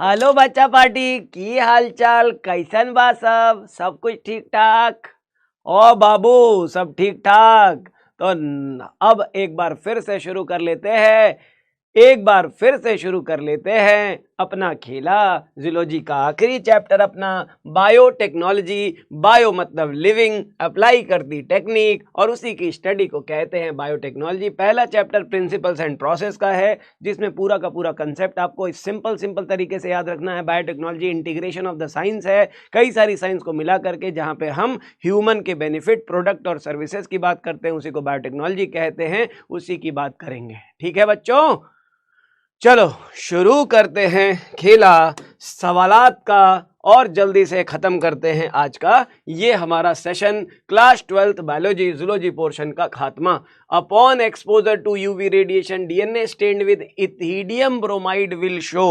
Hello बच्चा party की हाल चाल कैसन बा सब कुछ ठीक ठाक। ओ बाबू सब ठीक ठाक। तो अब एक बार फिर से शुरू कर लेते हैं अपना खेला जूलॉजी का आखिरी चैप्टर अपना बायोटेक्नोलॉजी। बायो मतलब लिविंग, अप्लाई करती टेक्निक और उसी की स्टडी को कहते हैं बायोटेक्नोलॉजी। पहला चैप्टर प्रिंसिपल्स एंड प्रोसेस का है जिसमें पूरा का पूरा कंसेप्ट आपको इस सिंपल तरीके से याद रखना है। Biotechnology integration of the science है, कई सारी साइंस को मिला करके जहां पे हम ह्यूमन के बेनिफिट, प्रोडक्ट और सर्विसेज की बात करते हैं उसी को बायोटेक्नोलॉजी कहते हैं, उसी की बात करेंगे। ठीक है बच्चों, चलो शुरू करते हैं खेला सवालात का और जल्दी से खत्म करते हैं आज का ये हमारा session. Class 12th biology zoology portion का खात्मा। Upon exposure to UV radiation DNA stained with ethidium bromide will show.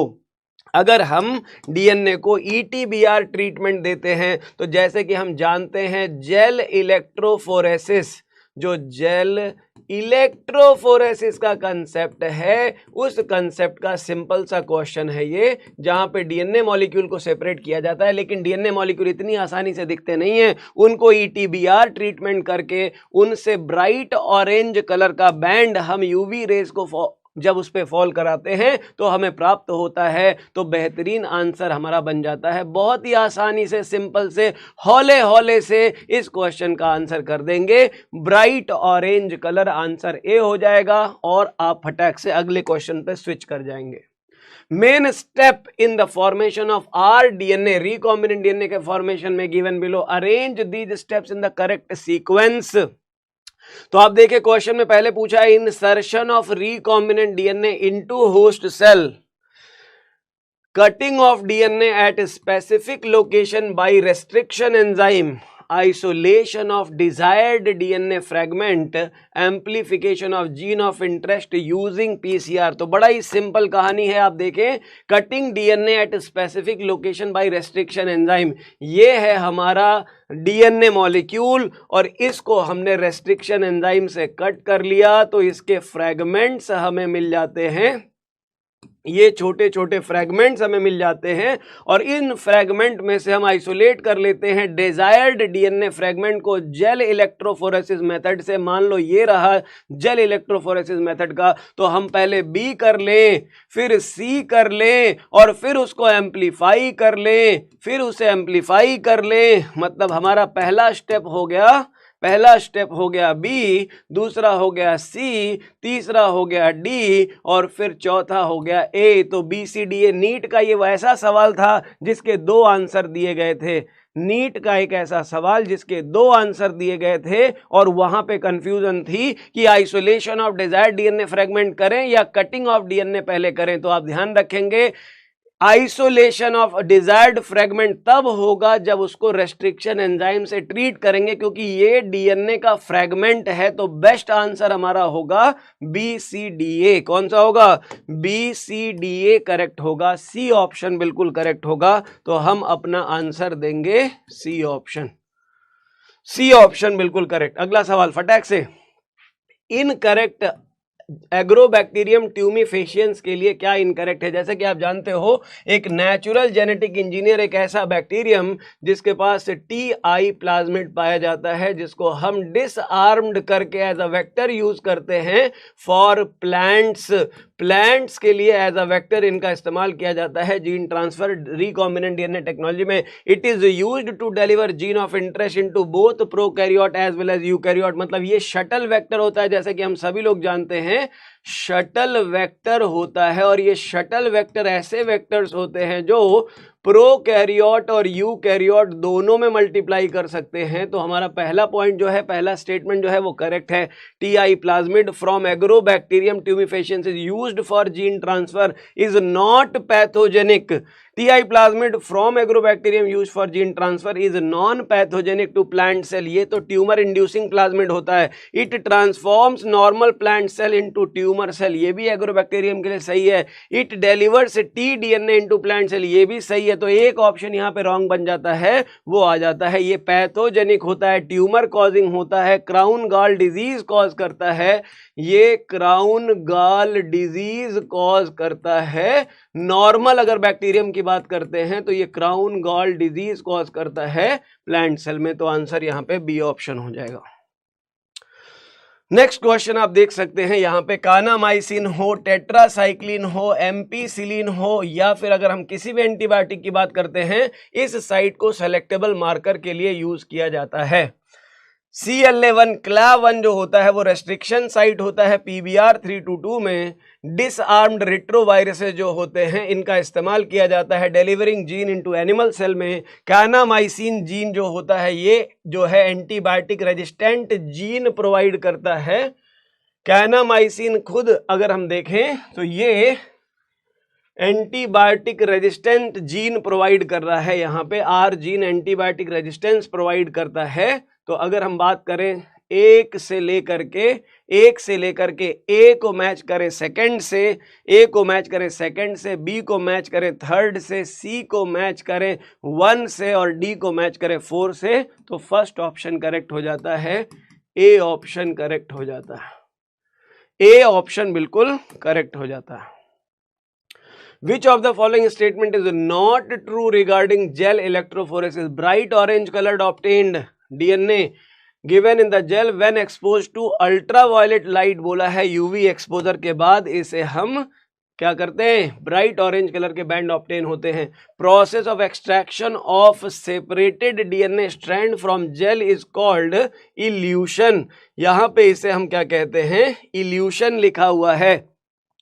अगर हम डीएनए को ईटीबीआर ट्रीटमेंट देते हैं तो जैसे कि हम जानते हैं जेल इलेक्ट्रोफोरेसिस, जो जेल इलेक्ट्रोफोरेसिस का कंसेप्ट है उस कंसेप्ट का सिंपल सा क्वेश्चन है ये, जहां पे डीएनए मॉलिक्यूल को सेपरेट किया जाता है लेकिन डीएनए मॉलिक्यूल इतनी आसानी से दिखते नहीं है। उनको ईटीबीआर ट्रीटमेंट करके उनसे ब्राइट ऑरेंज कलर का बैंड हम यूवी रेज को जब उस पे फॉल कराते हैं तो हमें प्राप्त होता है। तो बेहतरीन आंसर हमारा बन जाता है। बहुत ही आसानी से सिंपल से हौले से इस क्वेश्चन का आंसर कर देंगे। Bright orange colour answer A हो जाएगा और आप फटाक से अगले क्वेश्चन पे स्विच कर जाएंगे। Main step in the formation of R DNA, recombinant DNA के फॉर्मेशन में given below, arrange these steps in the correct sequence. तो आप देखिए क्वेश्चन में पहले पूछा है insertion of recombinant DNA into host cell, cutting of DNA at specific location by restriction enzyme, isolation of desired DNA fragment, amplification of gene of interest using PCR। तो बड़ा ही simple कहानी है। आप देखें cutting DNA at specific location by restriction enzyme, ये है हमारा DNA molecule और इसको हमने रेस्ट्रिक्शन एंजाइम से कट कर लिया तो इसके फ्रैगमेंट्स हमें मिल जाते हैं। ये छोटे छोटे फ्रैगमेंट्स हमें मिल जाते हैं और इन फ्रैगमेंट में से हम आइसोलेट कर लेते हैं डिजायर्ड डीएनए फ्रैगमेंट को जेल इलेक्ट्रोफोरेसिस मेथड से। मान लो ये रहा जेल इलेक्ट्रोफोरेसिस मेथड का, तो हम पहले बी कर लें, फिर सी कर लें और फिर उसको एम्पलीफाई कर लें, फिर उसे एम्पलीफाई कर लें। मतलब हमारा पहला स्टेप हो गया बी, दूसरा हो गया सी, तीसरा हो गया डी और फिर चौथा हो गया ए। तो B C D A. NEET का ये वैसा सवाल था जिसके 2 आंसर दिए गए थे। नीट का एक ऐसा सवाल जिसके 2 आंसर दिए गए थे और वहां पे कंफ्यूजन थी कि isolation of desired DNA fragment करें या कटिंग ऑफ डीएनए पहले करें। तो आप ध्यान रखेंगे आइसोलेशन ऑफ डिजायर्ड फ्रेगमेंट तब होगा जब उसको रेस्ट्रिक्शन एंजाइम से ट्रीट करेंगे, क्योंकि ये डीएनए का फ्रेगमेंट है। तो बेस्ट आंसर हमारा होगा बी सी डी ए। कौन सा होगा? B C D A correct होगा। सी ऑप्शन बिल्कुल करेक्ट होगा। तो हम अपना आंसर देंगे सी ऑप्शन। सी ऑप्शन बिल्कुल करेक्ट। अगला सवाल फटाक से, इनकरेक्ट एग्रोबैक्टीरियम ट्यूमिफेशियंस के लिए क्या इनकरेक्ट है? जैसे कि आप जानते हो एक नेचुरल जेनेटिक इंजीनियर एक ऐसा बैक्टीरियम जिसके पास टी.आई. प्लाज्मिड पाया जाता है, जिसको हम डिसआर्म्ड करके एज अ वेक्टर यूज करते हैं फॉर प्लांट्स के लिए एज अ वेक्टर इनका इस्तेमाल किया जाता है gene transfer recombinant DNA technology में। It is used to deliver gene of interest into both prokaryote as well as eukaryote. मतलब ये शटल वेक्टर होता है, जैसे कि हम सभी लोग जानते हैं शटल वेक्टर होता है। और ये शटल वेक्टर ऐसे वेक्टर्स होते हैं जो प्रोकैरियोट और यूकैरियोट दोनों में मल्टीप्लाई कर सकते हैं। तो हमारा पहला पॉइंट जो है, पहला स्टेटमेंट जो है वो करेक्ट है। Ti. Plasmid from Agrobacterium tumefaciens is used for gene transfer is not pathogenic. Ti. Plasmid from Agrobacterium used for gene transfer is non pathogenic to plant cell. ये तो ट्यूमर इंड्यूसिंग प्लाज्मिड होता है। It transforms normal plant cell into tumour cell, ये भी Agrobacterium के लिए सही है। It delivers T DNA into plant cell, ये भी सही है। तो एक ऑप्शन यहाँ पे रॉन्ग बन जाता है, वो आ जाता है ये पैथोजेनिक होता है, ट्यूमर कॉजिंग होता है, क्राउन गॉल डिजीज कॉज करता है। ये क्राउन गॉल डिजीज कॉज करता है, नॉर्मल अगर बैक्टीरियम की बात करते हैं तो ये क्राउन गॉल डिजीज कॉज करता है प्लांट सेल में, तो आंसर यहाँ पे बी ऑप्शन हो जाएगा। नेक्स्ट क्वेश्चन आप देख सकते हैं यहाँ पे, कानामाइसिन हो, टेट्रासाइक्लिन हो, एम्पीसिलिन हो, या फिर अगर हम किसी भी एंटीबायोटिक की बात करते हैं इस साइट को सेलेक्टेबल मार्कर के लिए यूज किया जाता है। CLA1 CLA1 जो होता है वो रेस्ट्रिक्शन साइट होता है PBR 322 में। डिसआर्म्ड रिट्रोवायरसेस जो होते हैं इनका इस्तेमाल किया जाता है delivering gene into animal cell में। कानामाइसिन जीन जो होता है ये जो है एंटीबायोटिक रेजिस्टेंट जीन प्रोवाइड करता है। कानामाइसिन खुद अगर हम देखें तो ये एंटीबायोटिक रेजिस्टेंट जीन प्रोवाइड कर रहा है, यहाँ पे R gene antibiotic resistance provide करता है। तो अगर हम बात करें एक से लेकर के ए को मैच करें सेकंड से, ए को मैच करें सेकंड से, बी को मैच करें थर्ड से, सी को मैच करें 1 से और डी को मैच करें 4 से, तो फर्स्ट ऑप्शन करेक्ट हो जाता है, ए ऑप्शन करेक्ट हो जाता है, ए ऑप्शन बिल्कुल करेक्ट हो जाता है। Which of the following statement is not true regarding gel electrophoresis? Bright orange colored obtained DNA given in the gel when exposed to ultraviolet light बोला है UV exposure के बाद इसे हम क्या करते हैं, ब्राइट ऑरेंज कलर के बैंड ऑब्टेन होते हैं। Process of extraction of separated DNA strand from gel is called elution. यहाँ पे इसे हम क्या कहते हैं, इल्यूशन लिखा हुआ है।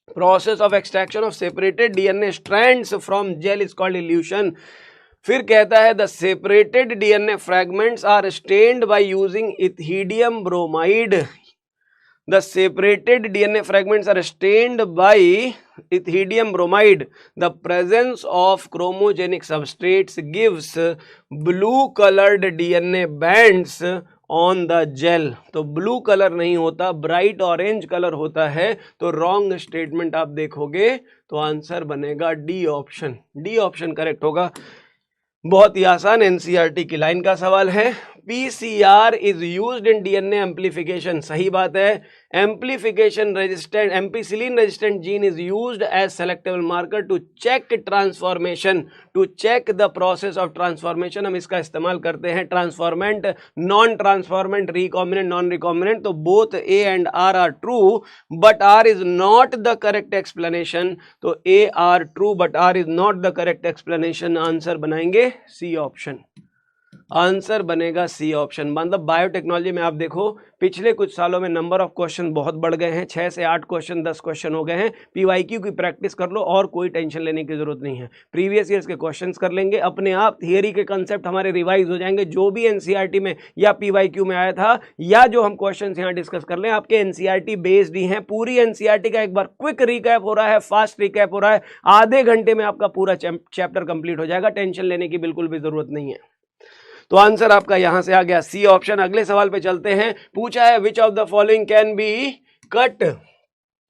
Process of extraction of separated DNA strands from gel is called elution। फिर कहता है the separated DNA fragments are stained by using ethidium bromide। The separated DNA fragments are stained by ethidium bromide। The presence of chromogenic substrates gives blue colored DNA bands on the gel. तो blue colour नहीं होता, bright orange colour होता है। तो wrong statement आप देखोगे तो answer बनेगा D option, D option correct होगा। बहुत ही आसान एनसीईआरटी की लाइन का सवाल है। PCR is used in DNA amplification, सही बात है। Amplification resistant ampicillin resistant gene is used as selectable marker to check transformation, to check the process of transformation. हम इसका इस्तेमाल करते हैं transformant, non transformant, recombinant, non recombinant. तो both A and R are true but R is not the correct explanation. तो A are true but R is not the correct explanation. Answer बनाएंगे C option, answer बनेगा C option. मतलब biotechnology में आप देखो पिछले कुछ सालों में नंबर ऑफ क्वेश्चन बहुत बढ़ गए हैं, 6 से 8 क्वेश्चन 10 क्वेश्चन हो गए हैं। PYQ की प्रैक्टिस कर लो और कोई टेंशन लेने की जरूरत नहीं है। प्रीवियस ईयर्स के क्वेश्चंस कर लेंगे, अपने आप थियरी के कंसेप्ट हमारे रिवाइज हो जाएंगे। जो भी एनसीईआरटी में या PYQ में आया था या जो हम क्वेश्चन यहाँ डिस्कस कर लें आपके एनसीईआरटी बेस्ड ही हैं। पूरी एनसीईआरटी का एक बार क्विक रिकैप हो रहा है, फास्ट रिकैप हो रहा है, आधे घंटे में आपका पूरा चैप्टर कंप्लीट हो जाएगा। टेंशन लेने की बिल्कुल भी जरूरत नहीं है। तो आंसर आपका यहां से आ गया सी ऑप्शन। अगले सवाल पे चलते हैं। पूछा है विच of the following can be cut,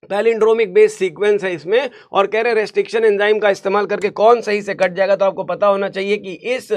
palindromic base sequence है इसमें, और कह रहे रेस्ट्रिक्शन एंजाइम का इस्तेमाल करके कौन सही से कट जाएगा। तो आपको पता होना चाहिए कि इस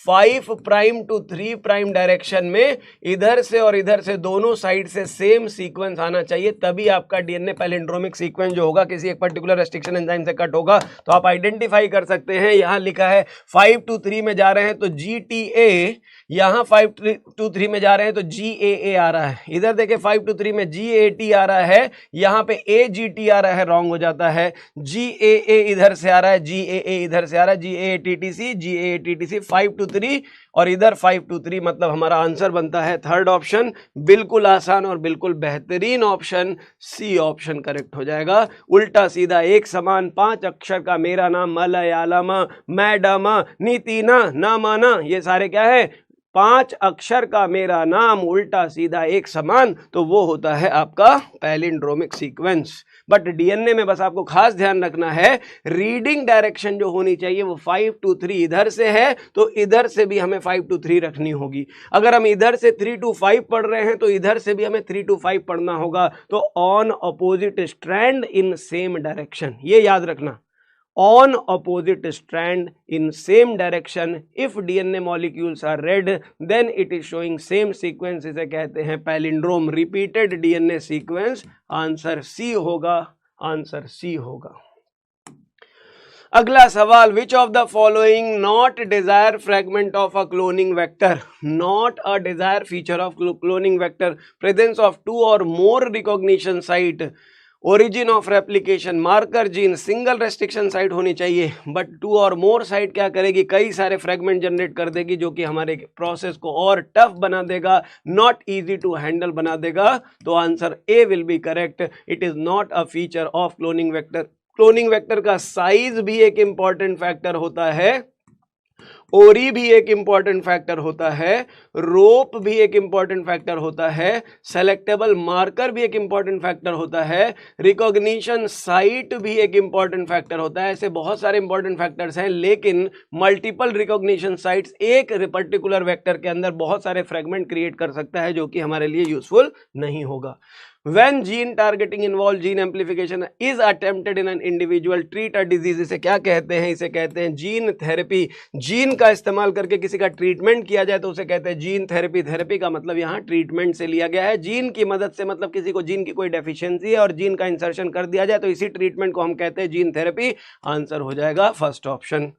5' to 3' डायरेक्शन में इधर से और इधर से दोनों साइड से सेम सीक्वेंस आना चाहिए, तभी आपका DNA पैलिंड्रोमिक सीक्वेंस जो होगा किसी एक पर्टिकुलर रेस्ट्रिक्शन एंजाइम से कट होगा। तो आप आइडेंटिफाई कर सकते हैं, यहाँ लिखा है 5 to 3 में जा रहे हैं तो GTA, यहाँ 5 to 3 में जा रहे हैं तो GAA आ रहा है। इधर देखें 5 to 3 में GAT आ रहा है, यहाँ पे AGT आ रहा है, रॉन्ग हो जाता है। GAA इधर से आ रहा है, GAA इधर से आ रहा है, GAATTC, GAATTC 5 to 3 और इधर 5 to 3, मतलब हमारा आंसर बनता है थर्ड ऑप्शन। बिल्कुल आसान और बिल्कुल बेहतरीन ऑप्शन, सी ऑप्शन करेक्ट हो जाएगा। उल्टा सीधा एक समान 5 अक्षर का मेरा नाम, मलयालम, मैडम, नीतिना, नामाना, ये सारे क्या है 5 अक्षर का मेरा नाम, उल्टा सीधा एक समान, तो वो होता है आपका पैलिंड्रोमिक सीक्वेंस। बट DNA में बस आपको खास ध्यान रखना है, रीडिंग डायरेक्शन जो होनी चाहिए वो 5 to 3 इधर से है, तो इधर से भी हमें 5 to 3 रखनी होगी। अगर हम इधर से 3 to 5 पढ़ रहे हैं तो इधर से भी हमें 3 to 5 पढ़ना होगा। तो on opposite strand in same direction, ये याद रखना, on opposite strand in same direction if DNA molecules are red then it is showing same sequence, इसे कहते हैं palindrome, repeated DNA sequence. Answer C होगा, आंसर सी होगा। अगला सवाल, which of the following not desire fragment of a cloning vector, not a desire feature of cloning vector, presence of 2 or more recognition site, origin of replication, marker gene, single restriction site होनी चाहिए, but 2 or more site क्या करेगी, कई सारे fragment generate कर देगी जो कि हमारे प्रोसेस को और टफ बना देगा, नॉट इजी टू हैंडल बना देगा। तो answer A will be correct, it is not a feature of cloning vector. Cloning vector का साइज भी एक इंपॉर्टेंट फैक्टर होता है, ओरी भी एक इंपॉर्टेंट फैक्टर होता है, रोप भी एक इंपॉर्टेंट फैक्टर होता है, सेलेक्टेबल मार्कर भी एक इंपॉर्टेंट फैक्टर होता है, रिकॉग्निशन साइट भी एक इंपॉर्टेंट फैक्टर होता है। ऐसे बहुत सारे इंपॉर्टेंट फैक्टर्स हैं, लेकिन मल्टीपल रिकॉग्निशन साइट्स एक पर्टिकुलर वेक्टर के अंदर बहुत सारे फ्रेगमेंट क्रिएट कर सकता है जो कि हमारे लिए यूजफुल नहीं होगा। When gene targeting involves gene amplification is attempted in an individual, treat a disease, इसे क्या कहते हैं, इसे कहते हैं जीन थेरेपी। जीन का इस्तेमाल करके किसी का ट्रीटमेंट किया जाए तो उसे कहते हैं जीन थेरेपी। थेरेपी का मतलब यहाँ ट्रीटमेंट से लिया गया है, जीन की मदद से मतलब किसी को जीन की कोई डेफिशिएंसी है और जीन का इंसर्शन कर दिया जाए तो इसी ट्रीटमेंट को हम कहते हैं जीन थेरेपी। आंसर हो जाएगा फर्स्ट ऑप्शन।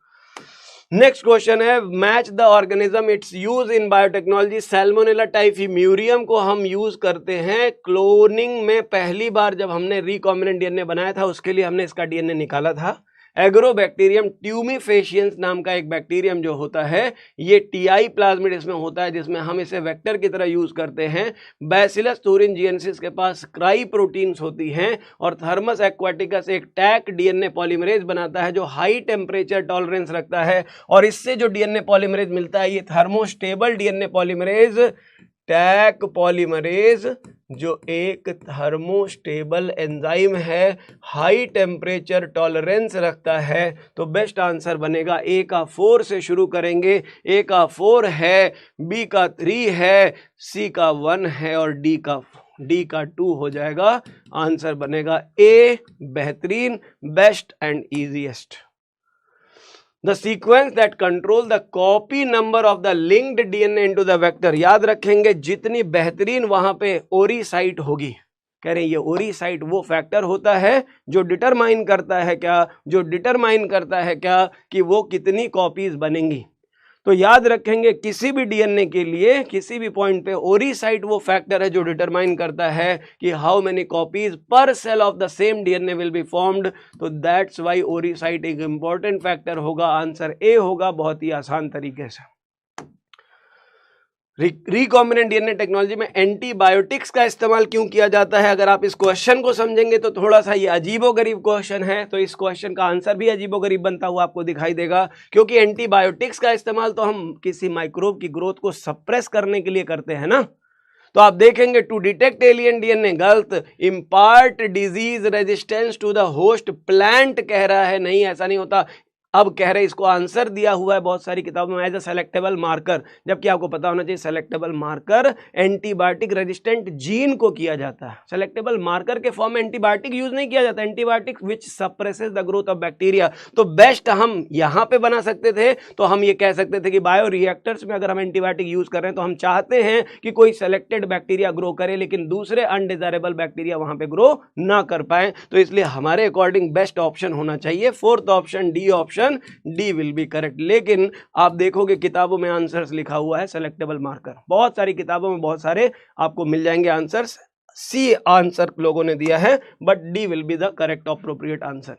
नेक्स्ट क्वेश्चन है, match the organism its use in biotechnology. Salmonella typhimurium को हम यूज करते हैं क्लोनिंग में। पहली बार जब हमने रिकॉम्बिनेंट डीएनए बनाया था उसके लिए हमने इसका डीएनए निकाला था। एग्रोबैक्टीरियम ट्यूमीफेशियंस नाम का एक बैक्टीरियम जो होता है ये टीआई प्लाज्मिड में होता है, जिसमें हम इसे वेक्टर की तरह यूज करते हैं। बैसिलस thuringiensis के पास क्राई प्रोटीन्स होती हैं और थर्मस एक्वाटिकस एक टैक डीएनए पॉलीमरेज बनाता है जो हाई टेम्परेचर टॉलरेंस रखता है, और इससे जो डीएनए पॉलीमरेज मिलता है ये thermostable DNA polymerase, Taq polymerase, जो एक थर्मोस्टेबल एंजाइम है, हाई टेम्परेचर टॉलरेंस रखता है। तो बेस्ट आंसर बनेगा ए का 4 से शुरू करेंगे। ए का 4 है, बी का 3 है, सी का 1 है और डी का 2 हो जाएगा। आंसर बनेगा ए, बेहतरीन, best and easiest. The sequence that control the copy number of the linked DNA into the vector, याद रखेंगे जितनी बेहतरीन वहां पे ओरी साइट होगी, कह रहे हैं ये ओरी साइट वो फैक्टर होता है जो डिटरमाइन करता है क्या कि वो कितनी कॉपीज बनेंगी। तो याद रखेंगे किसी भी डीएनए के लिए किसी भी पॉइंट पे ओरी साइट वो फैक्टर है जो डिटरमाइन करता है कि how many copies per cell of the same DNA will be formed. तो दैट्स व्हाई ओरी साइट एक इंपॉर्टेंट फैक्टर होगा। आंसर ए होगा, बहुत ही आसान तरीके से। रिकॉम्बिनेंट डीएनए टेक्नोलॉजी में एंटीबायोटिक्स का इस्तेमाल क्यों किया जाता है? अगर आप इस क्वेश्चन को समझेंगे तो थोड़ा सा ये अजीबोगरीब क्वेश्चन है, तो इस क्वेश्चन का आंसर भी अजीबोगरीब बनता हुआ आपको दिखाई देगा, क्योंकि एंटीबायोटिक्स का इस्तेमाल तो हम किसी माइक्रोब की ग्रोथ को सप्रेस करने के लिए करते हैं ना। तो आप देखेंगे टू डिटेक्ट एलियन डीएनए, गलत। Impart disease resistance to the host plant कह रहा है, नहीं ऐसा नहीं होता। अब कह रहे इसको आंसर दिया हुआ है बहुत सारी किताबों में एज अ सेलेक्टेबल मार्कर, जबकि आपको पता होना चाहिए selectable marker antibiotic resistant gene को किया जाता है। सेलेक्टेबल मार्कर के फॉर्म में एंटीबायोटिक यूज नहीं किया जाता, antibiotic which suppresses the growth of bacteria. तो बेस्ट हम यहाँ पे बना सकते थे, तो हम ये कह सकते थे कि बायो रिएक्टर्स में अगर हम एंटीबायोटिक यूज कर रहे हैं तो हम चाहते हैं कि कोई सेलेक्टेड बैक्टीरिया ग्रो करे, लेकिन दूसरे अनडिजायरेबल बैक्टीरिया वहां पे ग्रो ना कर पाए। तो इसलिए हमारे अकॉर्डिंग बेस्ट ऑप्शन होना चाहिए fourth option, D option, D will be correct. लेकिन आप देखोगे किताबों में आंसर्स लिखा हुआ है सेलेक्टेबल मार्कर, बहुत सारी किताबों में बहुत सारे आपको मिल जाएंगे आंसर्स, सी आंसर लोगों ने दिया है, but D will be the correct appropriate answer.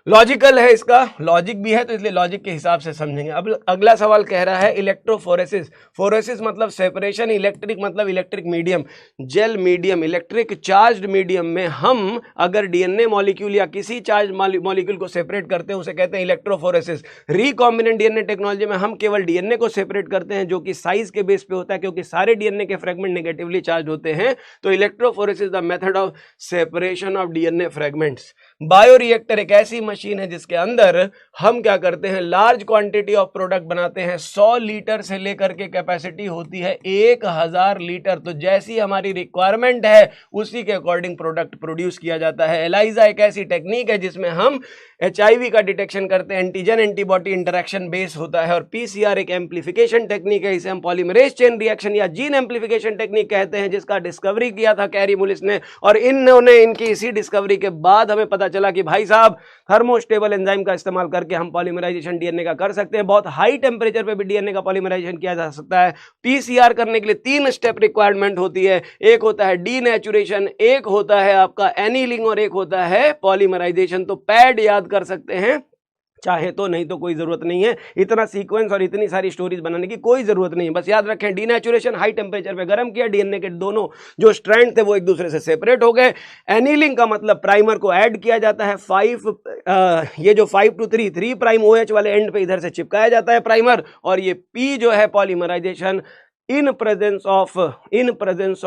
Logical है, इसका लॉजिक भी है, तो इसलिए लॉजिक के हिसाब से समझेंगे। अब अगला सवाल कह रहा है इलेक्ट्रोफोरेसिस। फोरेसिस मतलब सेपरेशन, इलेक्ट्रिक मतलब electric medium, gel medium, electric charged medium में हम अगर डीएनए मॉलिक्यूल या किसी चार्ज मॉलिक्यूल को सेपरेट करते हैं उसे कहते हैं इलेक्ट्रोफोरेसिस। रिकॉम्बिनेंट डीएनए टेक्नोलॉजी में हम केवल डीएनए को सेपरेट करते हैं, जो कि साइज के बेस पे होता है, क्योंकि सारे डीएनए के फ्रेगमेंट नेगेटिवली चार्ज होते हैं। तो electrophoresis the method of separation of DNA fragments. Bioreactor एक ऐसी मशीन है जिसके अंदर हम क्या करते हैं, लार्ज क्वांटिटी ऑफ प्रोडक्ट बनाते हैं। 100 लीटर से लेकर के कैपेसिटी होती है 1000 लीटर। तो जैसी हमारी रिक्वायरमेंट है उसी के अकॉर्डिंग प्रोडक्ट प्रोड्यूस किया जाता है। एलाइजा एक ऐसी टेक्निक है जिसमें हम HIV का डिटेक्शन करते हैं, एंटीजन एंटीबॉडी इंटरेक्शन बेस होता है। और PCR एक एम्प्लीफिकेशन टेक्निक है, इसे हम पॉलीमरेज चेन रिएक्शन या जीन एम्प्लीफिकेशन टेक्निक कहते हैं, जिसका डिस्कवरी किया था कैरी मुलिस ने। और इन्होंने इनकी इसी डिस्कवरी के बाद हमें पता चला कि भाई साहब थर्मोस्टेबल एंजाइम का इस्तेमाल करके हम पॉलीमराइजेशन डीएनए का कर सकते हैं। बहुत हाई टेम्परेचर पे भी डीएनए का पॉलीमराइजेशन किया जा सकता है। पीसीआर करने के लिए 3 स्टेप रिक्वायरमेंट होती है, एक होता है डीनेचुरेशन, एक होता है आपका एनीलिंग और एक होता है पॉलीमराइजेशन। तो पैड याद कर सकते हैं चाहे तो, नहीं तो कोई जरूरत नहीं है। इतना सीक्वेंस और इतनी सारी स्टोरीज बनाने की कोई जरूरत नहीं है। बस याद रखें डीनेचुरेशन हाई टेम्परेचर पे गर्म किया, डीएनए के दोनों जो स्ट्रैंड थे वो एक दूसरे से सेपरेट हो गए। एनीलिंग का मतलब प्राइमर को ऐड किया जाता है, ये जो 5 to 3 प्राइम OH वाले एंड पे इधर से चिपकाया जाता है प्राइमर, और ये P जो है polymerisation in presence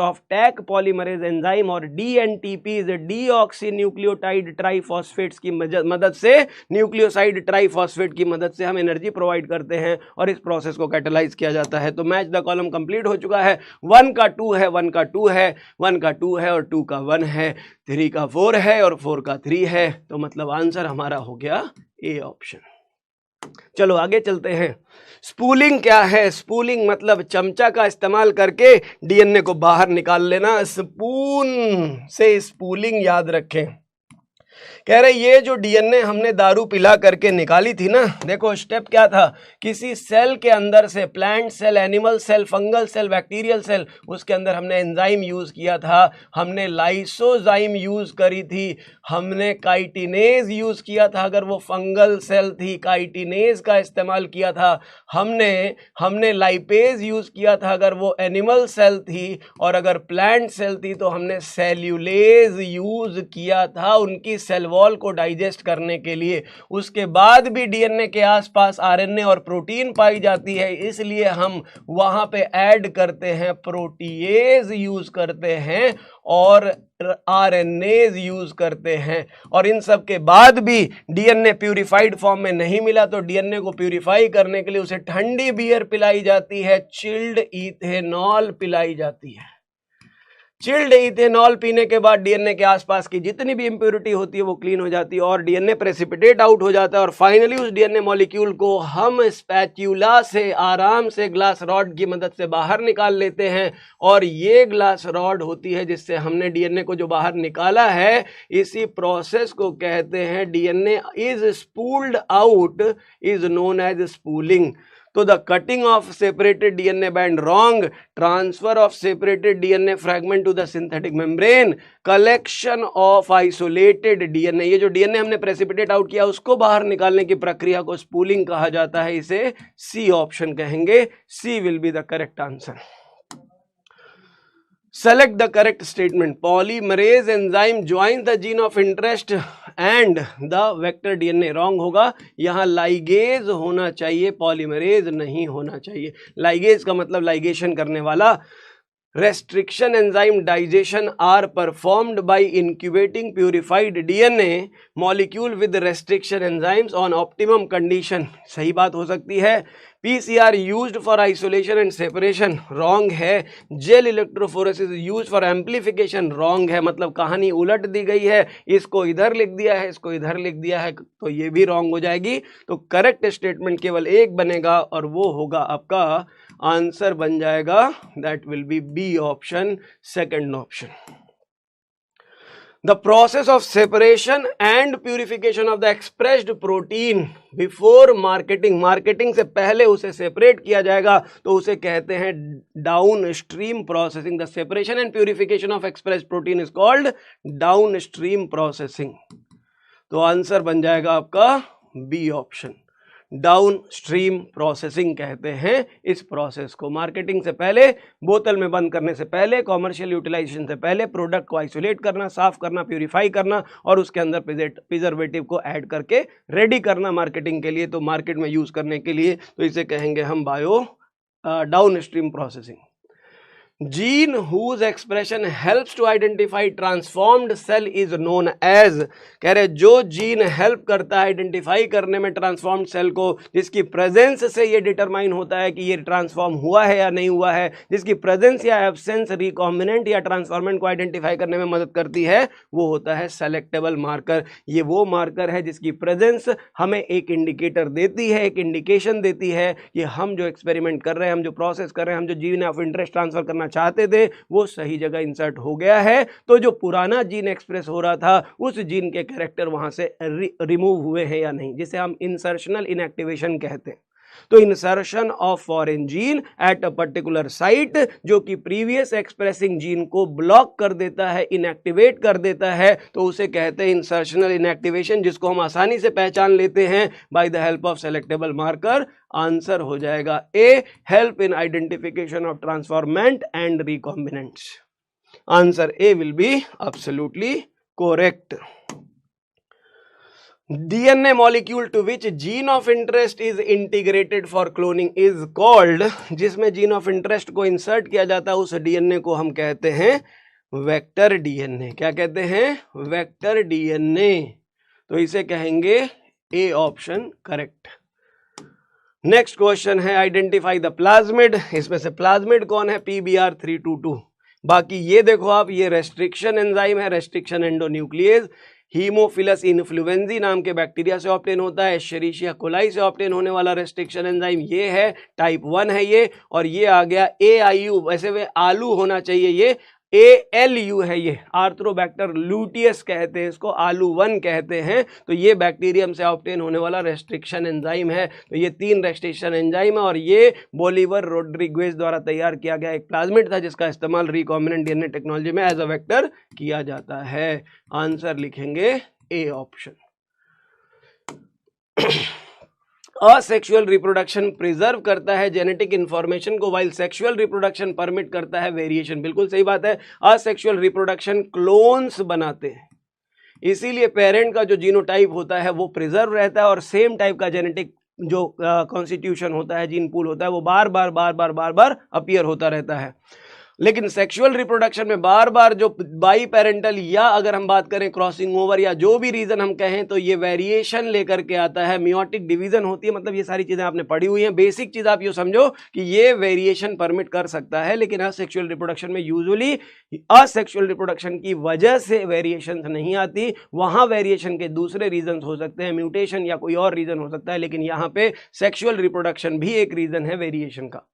of Taq polymerase enzyme और DNTPs डीऑक्सीन्यूक्लियोटाइड ट्राइफॉस्फेट्स की मदद से, न्यूक्लियोसाइड ट्राइफॉस्फेट की मदद से हम एनर्जी प्रोवाइड करते हैं और इस प्रोसेस को कैटेलाइज किया जाता है। तो मैच द कॉलम कंप्लीट हो चुका है। 1 का 2 है, 1 का 2 है, 1 का 2 है और 2 का 1 है, 3 का 4 है और 4 का 3 है। तो मतलब आंसर हमारा हो गया ए ऑप्शन। चलो आगे चलते हैं। स्पूलिंग क्या है? स्पूलिंग मतलब चमचा का इस्तेमाल करके डीएनए को बाहर निकाल लेना। स्पून से स्पूलिंग याद रखें। कह रहे ये जो डीएनए हमने दारू पिला करके निकाली थी ना, देखो स्टेप क्या था, किसी सेल के अंदर से, plant cell, animal cell, fungal cell, bacterial cell, उसके अंदर हमने एंजाइम यूज किया था, हमने लाइसोजाइम यूज करी थी, हमने काइटिनेज यूज किया था अगर वो फंगल सेल थी, काइटिनेज का इस्तेमाल किया था, हमने लाइपेज यूज किया था अगर वो एनिमल सेल थी, और अगर प्लांट सेल थी तो हमने सेल्यूलेज यूज किया था उनकी सेल वॉल को डाइजेस्ट करने के लिए। उसके बाद भी डीएनए के आसपास आरएनए और प्रोटीन पाई जाती है, इसलिए हम वहां पे ऐड करते हैं प्रोटीएज यूज करते हैं और आरएनएज यूज करते हैं। और इन सब के बाद भी डीएनए प्यूरिफाइड फॉर्म में नहीं मिला तो डीएनए को प्यूरिफाई करने के लिए उसे ठंडी बियर पिलाई जाती है, चिल्ड इथेनॉल पिलाई जाती है। चिल्ड इथेनॉल पीने के बाद डीएनए के आसपास की जितनी भी इंप्योरिटी होती है वो क्लीन हो जाती है और डीएनए प्रेसिपिटेट आउट हो जाता है। और फाइनली उस डीएनए मॉलिक्यूल को हम स्पैचुला से आराम से ग्लास रॉड की मदद से बाहर निकाल लेते हैं। और ये ग्लास रॉड होती है जिससे हमने डीएनए को जो बाहर निकाला है, इसी प्रोसेस को कहते हैं DNA is spooled out is known as spooling. तो the cutting of separated DNA band wrong, transfer of separated DNA fragment to the synthetic membrane, collection of isolated DNA, ये जो डीएनए हमने प्रेसिपिटेट आउट किया उसको बाहर निकालने की प्रक्रिया को स्पूलिंग कहा जाता है। इसे सी ऑप्शन कहेंगे। C will be the correct answer. Select the correct statement. Polymerase enzyme joins the gene of interest and the vector DNA. Wrong होगा, यहाँ लाइगेज होना चाहिए, पॉलीमरेज नहीं होना चाहिए। लाइगेज का मतलब लाइगेशन करने वाला। Restriction enzyme digestion are performed by incubating purified DNA molecule with restriction enzymes on optimum condition. सही बात हो सकती है। PCR used for isolation and separation, wrong है। Gel electrophoresis used for amplification, wrong है। मतलब कहानी उलट दी गई है, इसको इधर लिख दिया है, इसको इधर लिख दिया है, तो ये भी wrong हो जाएगी। तो करेक्ट स्टेटमेंट केवल एक बनेगा और वो होगा आपका, आंसर बन जाएगा, that will be B option, second option. The process of separation and purification of the expressed protein before marketing, marketing से पहले उसे सेपरेट किया जाएगा तो उसे कहते हैं downstream processing. The separation and purification of expressed protein is called downstream processing. तो आंसर बन जाएगा आपका B option, downstream processing कहते हैं इस प्रोसेस को। मार्केटिंग से पहले, बोतल में बंद करने से पहले, कॉमर्शियल यूटिलाइजेशन से पहले प्रोडक्ट को आइसोलेट करना, साफ करना, प्यूरिफाई करना और उसके अंदर प्रिजर्वेटिव को ऐड करके रेडी करना मार्केटिंग के लिए, तो मार्केट में यूज करने के लिए। तो इसे कहेंगे हम down stream processing. Gene whose expression helps to identify transformed cell is known as, कह रहे जो जीन हेल्प करता है आइडेंटिफाई करने में ट्रांसफॉर्म्ड सेल को, जिसकी प्रेजेंस से ये डिटरमाइन होता है कि ये ट्रांसफॉर्म हुआ है या नहीं हुआ है, जिसकी प्रेजेंस या एब्सेंस रिकॉम्बिनेंट या ट्रांसफॉर्मेंट को आइडेंटिफाई करने में मदद करती है, वो होता है सेलेक्टेबल मार्कर। ये वो मार्कर है जिसकी प्रेजेंस हमें एक इंडिकेटर देती है, एक इंडिकेशन देती है कि हम जो एक्सपेरिमेंट कर रहे हैं, हम जो प्रोसेस कर रहे हैं, हम जो जीन ऑफ इंटरेस्ट ट्रांसफर करना करना चाहते थे वो सही जगह इंसर्ट हो गया है। तो जो पुराना जीन एक्सप्रेस हो रहा था उस जीन के कैरेक्टर वहां से रिमूव हुए हैं या नहीं, जिसे हम इंसर्शनल इनएक्टिवेशन कहते हैं। तो insertion of foreign gene at a particular site जो कि प्रीवियस एक्सप्रेसिंग जीन को ब्लॉक कर देता है, इनएक्टिवेट कर देता है, तो उसे कहते हैं इंसर्शनल इनएक्टिवेशन, जिसको हम आसानी से पहचान लेते हैं by the help of selectable marker. Answer हो जाएगा A, help in identification of transformant and recombinants. Answer A will be absolutely correct. DNA molecule to which gene of interest is integrated for cloning is called, जिसमें gene of interest को insert किया जाता है उस DNA को हम कहते हैं वेक्टर DNA। क्या कहते हैं? Vector DNA। तो इसे कहेंगे A option correct. Next question है आइडेंटिफाई द प्लाज्मिड। इसमें से प्लाज्मिड कौन है? PBr322। बाकी ये देखो आप, ये रेस्ट्रिक्शन एंजाइम है, रेस्ट्रिक्शन एंडोन्यूक्लियेज। हीमोफिलस इन्फ्लुएंजी नाम के बैक्टीरिया से ऑब्टेन होता है। एस्चेरिशिया कोलाई से ऑब्टेन होने वाला रेस्ट्रिक्शन एंजाइम ये है, टाइप 1 है ये। और ये आ गया AIU, वैसे वे आलू होना चाहिए, ये ALU है, ये आर्थ्रोबैक्टर लूटियस कहते हैं इसको, आलू 1 कहते हैं। तो ये बैक्टीरियम से ऑब्टेन होने वाला रेस्ट्रिक्शन एंजाइम है। तो ये 3 रेस्ट्रिक्शन एंजाइम है और ये बोलिवर रोड्रिगेज द्वारा तैयार किया गया एक प्लाज्मिड था जिसका इस्तेमाल रिकॉम्बिनेंट DNA टेक्नोलॉजी में एज अ वेक्टर किया जाता है। आंसर लिखेंगे A option. Asexual reproduction preserve करता है जेनेटिक इंफॉर्मेशन को, वाइल सेक्सुअल रिप्रोडक्शन परमिट करता है वेरिएशन। बिल्कुल सही बात है। असेक्सुअल रिप्रोडक्शन क्लोन्स बनाते हैं, इसीलिए पेरेंट का जो जीनोटाइप होता है वो प्रिजर्व रहता है और सेम टाइप का जेनेटिक जो कॉन्स्टिट्यूशन होता है, जीन पूल होता है, वो बार बार अपीयर होता रहता है। लेकिन सेक्सुअल रिप्रोडक्शन में बार बार जो बाई पेरेंटल या अगर हम बात करें क्रॉसिंग ओवर या जो भी रीजन हम कहें तो ये वेरिएशन लेकर के आता है, मियोटिक डिवीजन होती है। मतलब ये सारी चीजें आपने पढ़ी हुई हैं। बेसिक चीज आप ये समझो कि ये वेरिएशन परमिट कर सकता है, लेकिन असेक्सुअल रिप्रोडक्शन में यूजुअली असेक्सुअल रिप्रोडक्शन की वजह से वेरिएशन नहीं आती। वहां वेरिएशन के दूसरे रीजन हो सकते हैं, म्यूटेशन या कोई और रीजन हो सकता है, लेकिन यहाँ पे सेक्सुअल रिप्रोडक्शन भी एक रीजन है वेरिएशन का।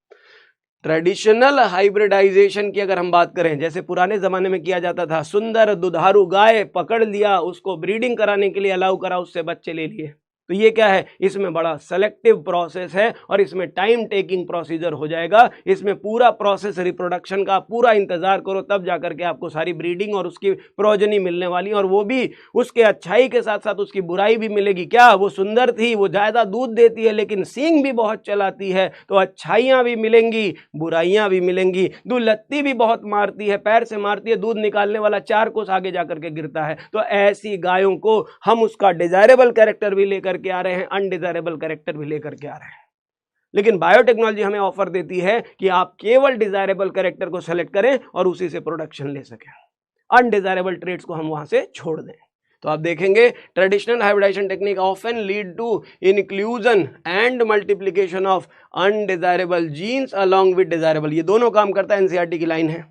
ट्रेडिशनल हाइब्रिडाइजेशन की अगर हम बात करें, जैसे पुराने जमाने में किया जाता था, सुंदर दुधारू गाय पकड़ लिया, उसको ब्रीडिंग कराने के लिए अलाउ करा, उससे बच्चे ले लिए, तो ये क्या है? इसमें बड़ा सेलेक्टिव प्रोसेस है और इसमें टाइम टेकिंग प्रोसीजर हो जाएगा। इसमें पूरा प्रोसेस रिप्रोडक्शन का पूरा इंतजार करो, तब जाकर के आपको सारी ब्रीडिंग और उसकी प्रोजनी मिलने वाली, और वो भी उसके अच्छाई के साथ साथ उसकी बुराई भी मिलेगी। क्या? वो सुंदर थी, वो ज़्यादा दूध देती है, लेकिन सींग भी बहुत चलाती है, तो अच्छाइयाँ भी मिलेंगी, बुराइयाँ भी मिलेंगी। दुलत्ती भी बहुत मारती है, पैर से मारती है, दूध निकालने वाला 4 कोस आगे जाकर के गिरता है। तो ऐसी गायों को हम उसका डिजायरेबल कैरेक्टर भी लेकर के आ रहे हैं, अनडिजायरेबल कैरेक्टर भी लेकर के आ रहे हैं। लेकिन बायोटेक्नोलॉजी हमें ऑफर देती है कि आप केवल डिजायरेबल कैरेक्टर को सेलेक्ट करें और उसी से प्रोडक्शन ले सकें, अनडिजायरेबल ट्रेड्स को हम वहां से छोड़ दें। तो आप देखेंगे traditional hybridisation technique often lead to inclusion and multiplication of undesirable genes along with desirable. ये दोनों काम करता है, एनसीईआरटी की लाइन है।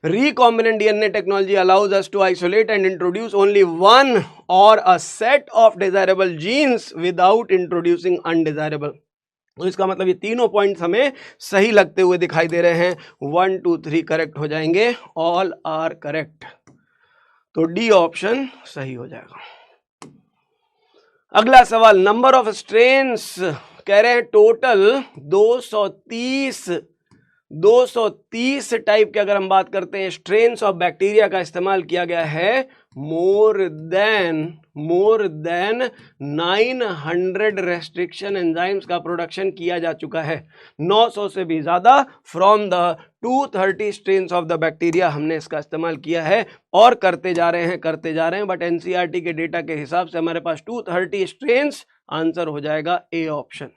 Recombinant DNA technology allows us to isolate and introduce only one or a set of desirable genes without introducing undesirable। तो इसका मतलब ये तीनों पॉइंट्स हमें सही लगते हुए दिखाई दे रहे हैं। 1 2 3 करेक्ट हो जाएंगे, ऑल आर करेक्ट। तो डी ऑप्शन सही हो जाएगा। अगला सवाल, नंबर ऑफ स्ट्रेन्स कह रहे हैं टोटल 230 टाइप के अगर हम बात करते हैं स्ट्रेन्स ऑफ बैक्टीरिया का इस्तेमाल किया गया है। मोर देन 900 रेस्ट्रिक्शन एंजाइम्स का प्रोडक्शन किया जा चुका है, 900 से भी ज्यादा from the 230 strains of the bacteria हमने इसका इस्तेमाल किया है और करते जा रहे हैं। बट एनसीईआरटी के डेटा के हिसाब से हमारे पास 230 स्ट्रेन्स। आंसर हो जाएगा A option.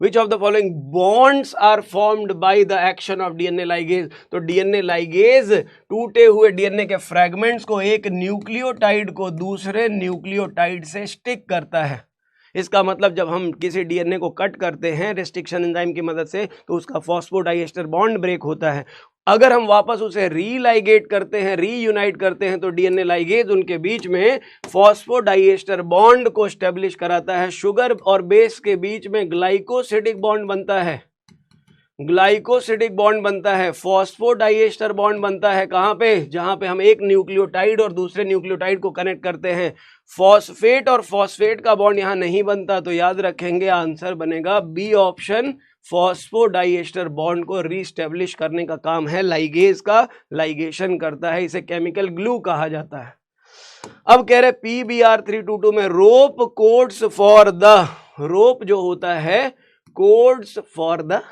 Which of the following bonds are formed by the action of DNA ligase? तो DNA ligase टूटे हुए DNA के फ्रैगमेंट्स को एक न्यूक्लियोटाइड को दूसरे न्यूक्लियोटाइड से स्टिक करता है। इसका मतलब जब हम किसी DNA को कट करते हैं रेस्ट्रिक्शन एंजाइम की मदद से, तो उसका फॉस्फोडाइएस्टर बॉन्ड ब्रेक होता है। अगर हम वापस उसे रीलाइगेट करते हैं, रीयूनाइट करते हैं, तो डीएनए लाइगेज उनके बीच में फॉस्फोडाइएस्टर बॉन्ड को स्टेब्लिश कराता है। शुगर और बेस के बीच में ग्लाइकोसिडिक बॉन्ड बनता है, ग्लाइकोसिडिक बॉन्ड बनता है। फॉस्फोडाइएस्टर बॉन्ड बनता है कहां पे? जहां पे हम एक न्यूक्लियोटाइड और दूसरे न्यूक्लियोटाइड को कनेक्ट करते हैं। फॉस्फेट और फॉस्फेट का बॉन्ड यहां नहीं बनता, तो याद रखेंगे आंसर बनेगा बी ऑप्शन। फॉस्फोडाइएस्टर बॉन्ड को रीस्टेब्लिश करने का काम है लाइगेज का, लाइगेशन करता है, इसे केमिकल ग्लू कहा जाता है। अब कह रहे PBr322 में रोप कोड्स फॉर द, रोप जो होता है कोड्स फॉर द,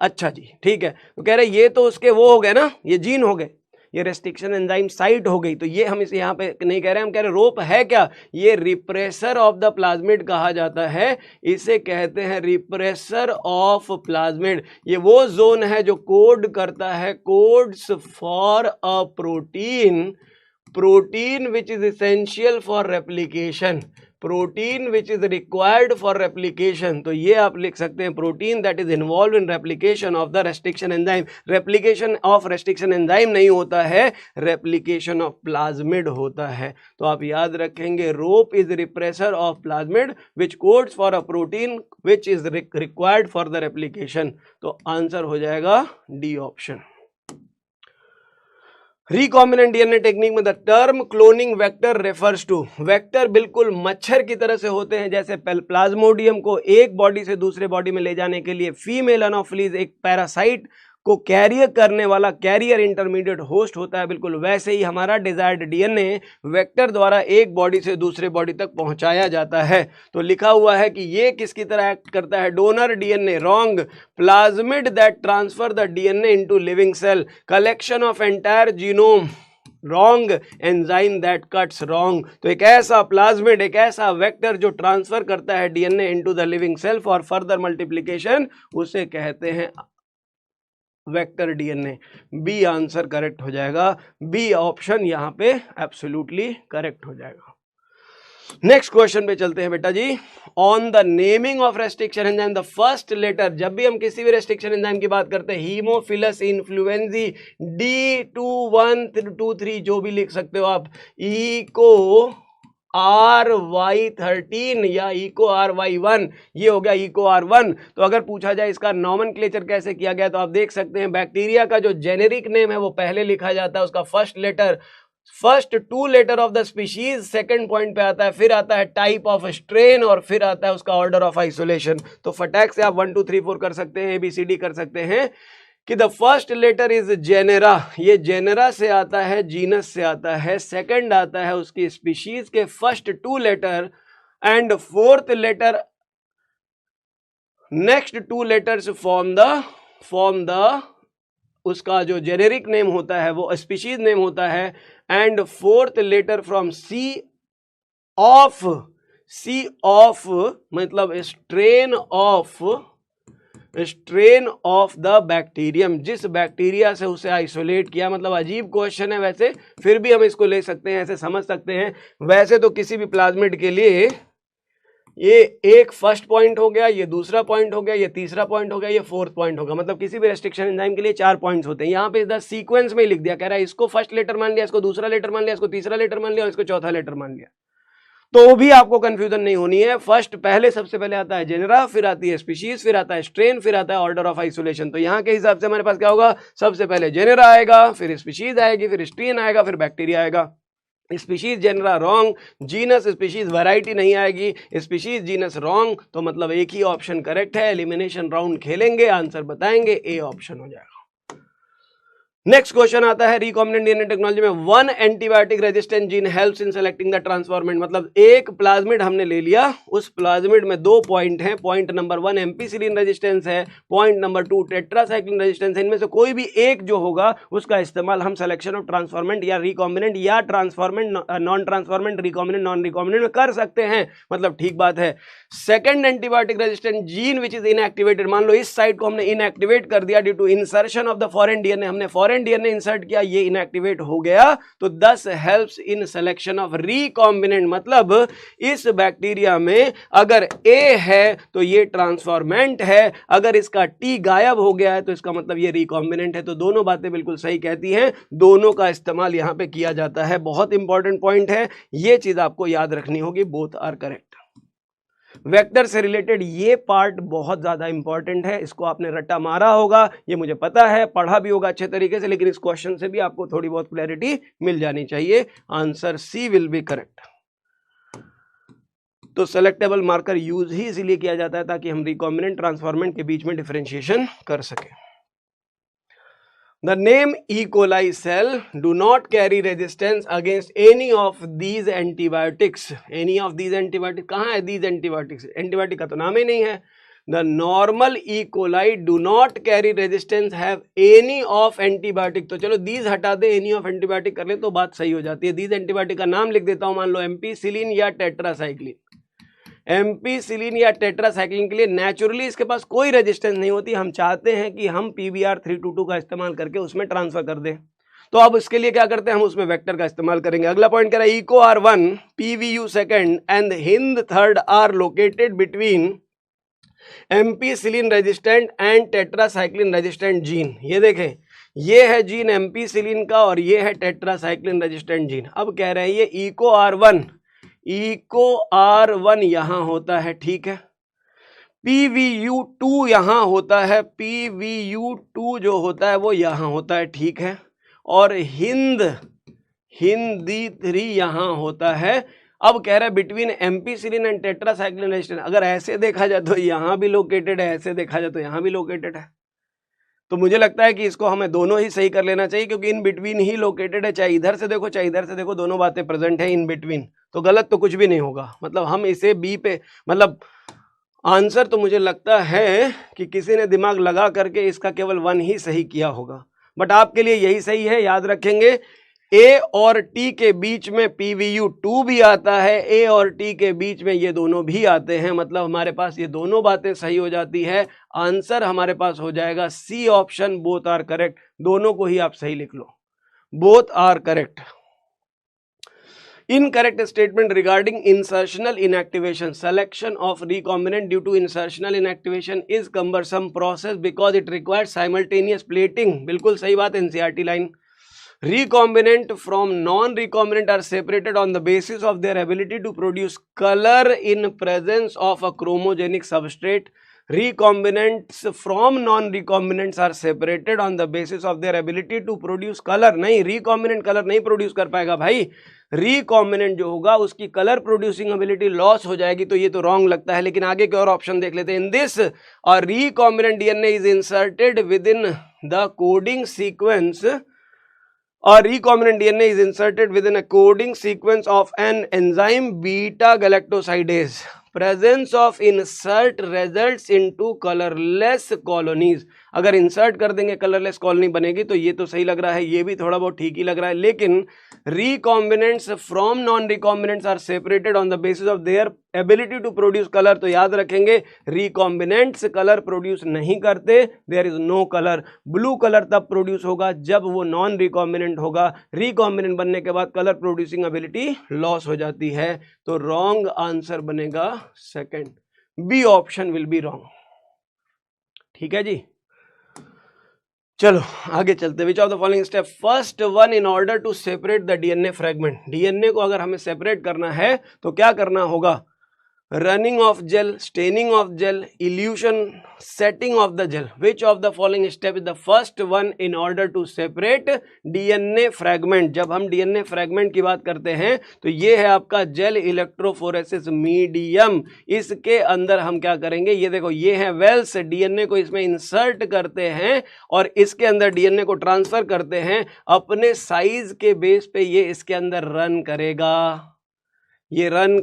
अच्छा जी ठीक है, तो कह रहे ये तो उसके वो हो गए ना, ये जीन हो गए, ये रेस्ट्रिक्शन एंजाइम साइट हो गई, तो ये हम इसे यहाँ पे नहीं कह रहे, हम कह रहे रोप है क्या? ये रिप्रेसर ऑफ द प्लाज्मिड कहा जाता है, इसे कहते हैं रिप्रेसर ऑफ प्लाज्मिड। ये वो जोन है जो कोड करता है, codes for a protein, protein which is essential for replication, protein which is required for replication. तो ये आप लिख सकते हैं protein that is involve in replication of the restriction enzyme. Replication of restriction enzyme नहीं होता है, रेप्लिकेशन ऑफ प्लाज्मिड होता है। तो आप याद रखेंगे rop is repressor of plasmid which codes for a protein which is required for the replication. तो आंसर हो जाएगा D option. Recombinant DNA technique में the term cloning vector refers to, vector बिल्कुल मच्छर की तरह से होते हैं, जैसे प्लाज्मोडियम को एक बॉडी से दूसरे बॉडी में ले जाने के लिए फीमेल एनोफिलीज एक पैरासाइट को कैरियर करने वाला कैरियर इंटरमीडिएट होस्ट होता है, बिल्कुल वैसे ही हमारा डिजायर्ड डीएनए वेक्टर द्वारा एक बॉडी से दूसरे बॉडी तक पहुंचाया जाता है। तो लिखा हुआ है कि ये किसकी तरह एक्ट करता है? Donor DNA wrong, plasmid that transfer the DNA into living cell, collection of entire genome wrong, enzyme that cuts wrong. तो एक ऐसा प्लाज्मिड, एक ऐसा वेक्टर जो ट्रांसफर करता है DNA into the living cell for further multiplication, उसे कहते हैं vector DNA. B answer correct हो जाएगा, बी ऑप्शन यहां पे एब्सोल्युटली करेक्ट हो जाएगा। नेक्स्ट क्वेश्चन पे चलते हैं बेटा जी। On the naming of restriction enzyme the first letter, जब भी हम किसी भी रेस्ट्रिक्शन एंजाइम की बात करते हैं, हीमोफिलस इन्फ्लुएंजी D2123 जो भी लिख सकते हो आप, इको RY13 या इको RY1, ये हो गया इको R1। तो अगर पूछा जाए इसका नॉमेनक्लेचर कैसे किया गया, तो आप देख सकते हैं बैक्टीरिया का जो जेनेरिक नेम है वो पहले लिखा जाता है, उसका first letter, first 2 letter of the species second point पे आता है, फिर आता है टाइप ऑफ स्ट्रेन और फिर आता है उसका ऑर्डर ऑफ आइसोलेशन। तो फटाक से आप 1 2 3 4 कर सकते हैं, ABCD कर सकते हैं कि the first letter is genera, ये जेनेरा से आता है, जीनस से आता है, सेकंड आता है उसकी स्पीशीज के first 2 letter and fourth letter, next 2 letters form the उसका जो जेनेरिक नेम होता है वो स्पीशीज नेम होता है, and fourth letter from C of मतलब स्ट्रेन ऑफ द बैक्टीरियम, जिस बैक्टीरिया से उसे आइसोलेट किया। मतलब अजीब क्वेश्चन है वैसे, फिर भी हम इसको ले सकते हैं, ऐसे समझ सकते हैं। वैसे तो किसी भी प्लाज्मिड के लिए ये एक फर्स्ट पॉइंट हो गया, ये दूसरा पॉइंट हो गया, ये तीसरा पॉइंट हो गया, ये फोर्थ पॉइंट होगा। मतलब किसी भी रेस्ट्रिक्शन एंजाइम के लिए 4 पॉइंट्स होते हैं। यहाँ पे इधर सीक्वेंस में ही लिख दिया, कह रहा है इसको फर्स्ट लेटर मान लिया, इसको दूसरा लेटर मान लिया, इसको तीसरा लेटर मान लिया और इसको चौथा लेटर मान लिया, तो भी आपको कंफ्यूजन नहीं होनी है। फर्स्ट पहले सबसे पहले आता है जेनेरा, फिर आती है स्पीशीज, फिर आता है स्ट्रेन, फिर आता है ऑर्डर ऑफ आइसोलेशन। तो यहाँ के हिसाब से हमारे पास क्या होगा? सबसे पहले जेनेरा आएगा, फिर स्पीशीज आएगी, फिर स्ट्रेन आएगा, फिर बैक्टीरिया आएगा। Species genera wrong, genus species variety नहीं आएगी, स्पीशीज जीनस रॉन्ग। तो मतलब एक ही ऑप्शन करेक्ट है। एलिमिनेशन राउंड खेलेंगे, आंसर बताएंगे, ए ऑप्शन हो जाएगा। नेक्स्ट क्वेश्चन आता है रिकॉम्बिनेंट डीएनए टेक्नोलॉजी में 1 antibiotic resistant gene helps in selecting the transformant. मतलब एक प्लाज्मिड हमने ले लिया, उस प्लाज्मिड में 2 पॉइंट हैं। पॉइंट नंबर 1 एम्पिसिलिन रेजिस्टेंस है, पॉइंट नंबर 2 टेट्रासाइक्लिन रेजिस्टेंस है। इनमें से कोई भी एक जो होगा उसका इस्तेमाल हम सिलेक्शन ऑफ ट्रांसफॉर्मेंट या रिकॉम्बिनेंट या transformant non transformant recombinant non recombinant में कर सकते हैं। मतलब ठीक बात है। Second antibiotic resistant gene which is inactivated, मान लो इस साइट को हमने इनएक्टिवेट कर दिया due to insertion of the foreign DNA, हमने फॉरेन रिकॉम्बिनेंट डीएनए इंसर्ट किया, ये इनएक्टिवेट हो गया, तो this helps in selection of recombinant. मतलब इस बैक्टीरिया में अगर ए है तो ये ट्रांसफॉर्मेंट है, अगर इसका टी गायब हो गया है तो इसका मतलब ये रिकॉम्बिनेंट है। तो दोनों बातें बिल्कुल सही कहती हैं, दोनों का इस्तेमाल यहां पे किया जाता है। बहुत इंपॉर्टेंट पॉइंट है, ये चीज आपको याद रखनी होगी, बोथ आर करेक्ट। वेक्टर से रिलेटेड ये पार्ट बहुत ज्यादा इंपॉर्टेंट है, इसको आपने रट्टा मारा होगा, ये मुझे पता है, पढ़ा भी होगा अच्छे तरीके से, लेकिन इस क्वेश्चन से भी आपको थोड़ी बहुत क्लैरिटी मिल जानी चाहिए। Answer C will be correct. तो सेलेक्टेबल मार्कर यूज ही इसीलिए किया जाता है ताकि हम रिकॉम्बिनेंट ट्रांसफॉर्मेंट के बीच में डिफरेंशिएशन कर सकें। The name E. coli cell do not carry resistance against any of these antibiotics. Any of these antibiotics कहाँ है? These antibiotics, एंटीबायोटिक का तो नाम ही नहीं है। The normal E. coli do not carry resistance have any of antibiotic। तो चलो these हटा दे, any of antibiotic कर ले तो बात सही हो जाती है। these antibiotic का नाम लिख देता हूँ, मान लो एम्पीसिलिन या टेट्रासाइक्लिन। एम्पीसिलिन या टेट्रासाइक्लिन के लिए नेचुरली इसके पास कोई रेजिस्टेंस नहीं होती, हम चाहते हैं कि हम PBr 322 का इस्तेमाल करके उसमें ट्रांसफर कर दें, तो अब इसके लिए क्या करते हैं, हम उसमें वेक्टर का इस्तेमाल करेंगे। अगला पॉइंट कह रहा है Eco R1 PVU second and Hind third are located between ampicillin resistant and tetracycline resistant gene. ये देखें, ये है जीन एम्पीसिलिन का और ये है टेट्रासाइक्लिन रेजिस्टेंट जीन। अब कह रहे हैं ये इको R1 यहां होता है, ठीक है, PVU2 यहां होता है, PVU2 जो होता है वो यहां होता है, ठीक है, और हिंदी3 यहां होता है। अब कह रहा है between ampicillin and tetracycline resistance. अगर ऐसे देखा जाए तो यहां भी लोकेटेड है, ऐसे देखा जाए तो यहां भी लोकेटेड है, तो मुझे लगता है कि इसको हमें दोनों ही सही कर लेना चाहिए, क्योंकि इन बिटवीन ही लोकेटेड है, चाहे इधर से देखो चाहे इधर से देखो, दोनों बातें प्रेजेंट है इन बिटवीन, तो गलत तो कुछ भी नहीं होगा। मतलब हम इसे बी पे, मतलब आंसर तो मुझे लगता है कि किसी ने दिमाग लगा करके इसका केवल 1 ही सही किया होगा, बट आपके लिए यही सही है। याद रखेंगे ए और टी के बीच में PVU2 भी आता है, ए और टी के बीच में ये दोनों भी आते हैं, मतलब हमारे पास ये दोनों बातें सही हो जाती है। आंसर हमारे पास हो जाएगा C option, both are correct. दोनों को ही आप सही लिख लो, both are correct. Incorrect statement regarding insertional inactivation. Selection of recombinant due to insertional inactivation is cumbersome process because it requires simultaneous plating. बिल्कुल सही बात, NCERT line. Recombinant from non-recombinant are separated on the basis of their ability to produce color in presence of a chromogenic substrate. Recombinants from non-recombinants are separated on the basis of their ability to produce color. नहीं, recombinant color नहीं produce कर पाएगा भाई, recombinant जो होगा उसकी colour producing ability loss हो जाएगी, तो ये तो रॉन्ग लगता है। लेकिन आगे के और ऑप्शन देख लेते हैं। इन दिस और recombinant DNA is inserted with in the coding sequence, or recombinant DNA is inserted within a coding sequence of an enzyme beta galactosidase. Presence of insert results into colorless colonies. अगर insert कर देंगे colourless colony बनेगी, तो ये तो सही लग रहा है, ये भी थोड़ा बहुत ठीक ही लग रहा है। लेकिन recombinants from non-recombinants are separated on the basis of their ability to produce color, तो याद रखेंगे recombinants कलर प्रोड्यूस नहीं करते, there is no color। Blue colour तब प्रोड्यूस होगा जब वो नॉन रिकॉम्बिनेंट होगा, रिकॉम्बिनेंट बनने के बाद कलर प्रोड्यूसिंग एबिलिटी लॉस हो जाती है, तो रॉन्ग आंसर बनेगा second, B option will be wrong. ठीक है जी, चलो आगे चलते। Which of the following step first one in order to separate the DNA fragment. DNA को अगर हमें सेपरेट करना है तो क्या करना होगा, running of gel, staining of gel, elution, setting of the gel. Which of the following step is the first one in order to separate DNA fragment. जब हम डीएनए फ्रेगमेंट की बात करते हैं तो ये है आपका जेल इलेक्ट्रोफोरेसिस मीडियम, इसके अंदर हम क्या करेंगे, ये देखो ये है वेल्स, डीएनए को इसमें इंसर्ट करते हैं और इसके अंदर डीएनए को ट्रांसफर करते हैं, अपने साइज के बेस पे ये इसके अंदर रन करेगा, ये रन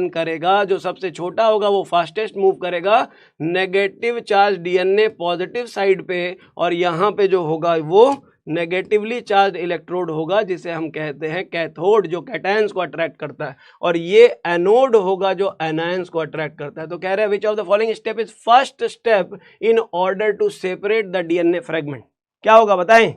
करेगा, जो सबसे छोटा होगा वो फास्टेस्ट मूव करेगा negative charge DNA positive side पे, और यहाँ पे जो होगा वो नेगेटिवली चार्ज इलेक्ट्रोड होगा जिसे हम कहते हैं कैथोड, जो कैटायंस को अट्रैक्ट करता है, और ये एनोड होगा जो एनायंस को अट्रैक्ट करता है। तो कह रहे हैं which of the following step is first step in order to separate the DNA fragment. क्या होगा बताएं?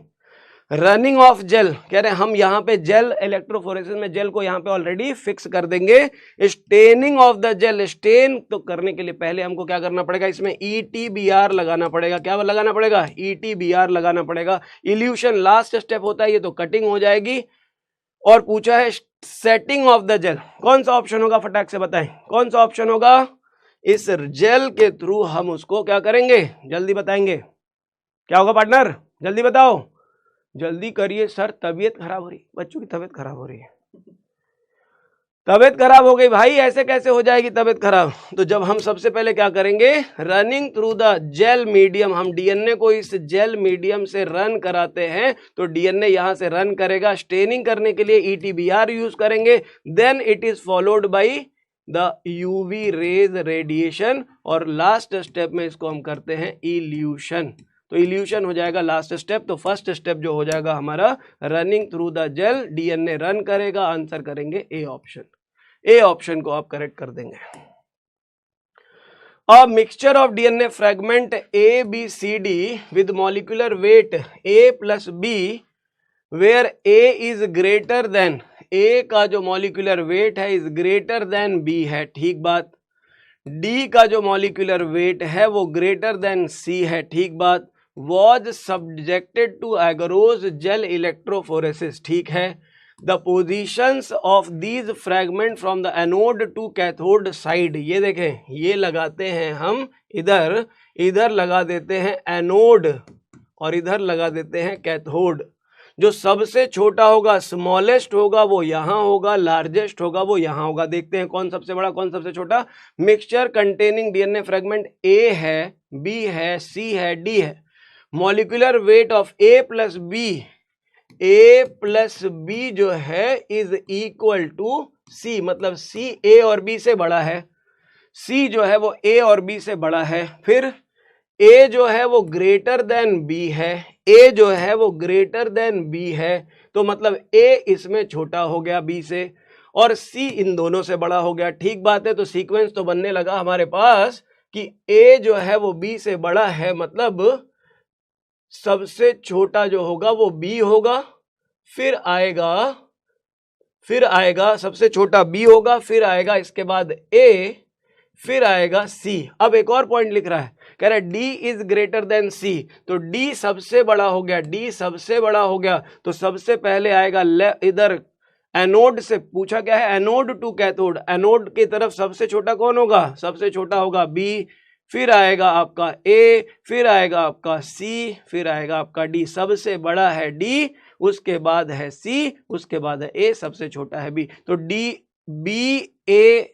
रनिंग ऑफ जेल, कह रहे हैं हम यहाँ पे जेल, इलेक्ट्रोफोरेसिस में जेल को यहाँ पे ऑलरेडी फिक्स कर देंगे। Staining of the gel, stain तो करने के लिए पहले हमको क्या करना पड़ेगा, इसमें ETBR लगाना पड़ेगा। क्या लगाना पड़ेगा? ETBR लगाना पड़ेगा। इल्यूशन लास्ट स्टेप होता है, ये तो कटिंग हो जाएगी। और पूछा है सेटिंग ऑफ द जेल, कौन सा ऑप्शन होगा, फटाक से बताएं कौन सा ऑप्शन होगा? इस जेल के थ्रू हम उसको क्या करेंगे, जल्दी बताएंगे, क्या होगा पार्टनर, जल्दी बताओ, जल्दी करिए सर, तबीयत खराब हो रही, बच्चों की तबीयत खराब हो रही है, तबीयत खराब हो गई भाई, ऐसे कैसे हो जाएगी तबीयत खराब? तो जब हम सबसे पहले क्या करेंगे, running through the gel medium, हम डीएनए को इस जेल मीडियम से रन कराते हैं, तो डीएनए यहां से रन करेगा। स्टेनिंग करने के लिए ETBR यूज करेंगे, then it is followed by the UV rays radiation, और लास्ट स्टेप में इसको हम करते हैं इल्यूशन। तो इल्यूशन हो जाएगा लास्ट स्टेप। तो फर्स्ट स्टेप जो हो जाएगा हमारा running through the gel, DNA run करेगा, आंसर करेंगे ए ऑप्शन। ए ऑप्शन को आप करेक्ट कर देंगे। A mixture of DNA fragment ABCD with molecular weight A+B where A is greater than, A का जो मॉलिक्यूलर वेट है इज ग्रेटर देन B है, ठीक बात। D का जो मॉलिक्यूलर वेट है वो ग्रेटर देन C है, ठीक बात। was subjected to agarose gel electrophoresis, ठीक है। The positions of these fragment from the anode to cathode side, ये देखें, ये लगाते हैं हम इधर, इधर लगा देते हैं एनोड और इधर लगा देते हैं कैथोड। जो सबसे छोटा होगा, स्मॉलेस्ट होगा, वो यहां होगा, लार्जेस्ट होगा वो यहां होगा। देखते हैं कौन सबसे बड़ा कौन सबसे छोटा। Mixture containing DNA fragment A है, B है, C है, D है। मॉलिक्यूलर वेट ऑफ A+B जो है इज इक्वल टू C, मतलब C A और B से बड़ा है, C जो है वो A और B से बड़ा है। फिर A जो है वो ग्रेटर देन B है, A जो है वो ग्रेटर देन B है, तो मतलब A इसमें छोटा हो गया B से, और C इन दोनों से बड़ा हो गया, ठीक बात है। तो सीक्वेंस तो बनने लगा हमारे पास कि A जो है वो B से बड़ा है, मतलब सबसे छोटा जो होगा वो B होगा, फिर आएगा सबसे छोटा B होगा, फिर आएगा इसके बाद A, फिर आएगा C। अब एक और पॉइंट लिख रहा है, कह रहा है D is greater then C, तो D सबसे बड़ा हो गया, D सबसे बड़ा हो गया, तो सबसे पहले आएगा इधर एनोड से पूछा क्या है, एनोड टू कैथोड, एनोड की तरफ सबसे छोटा कौन होगा, सबसे छोटा होगा B, फिर आएगा आपका A, फिर आएगा आपका C, फिर आएगा आपका D। सबसे बड़ा है D, उसके बाद है C, उसके बाद है A, सबसे छोटा है B। तो D, BACD,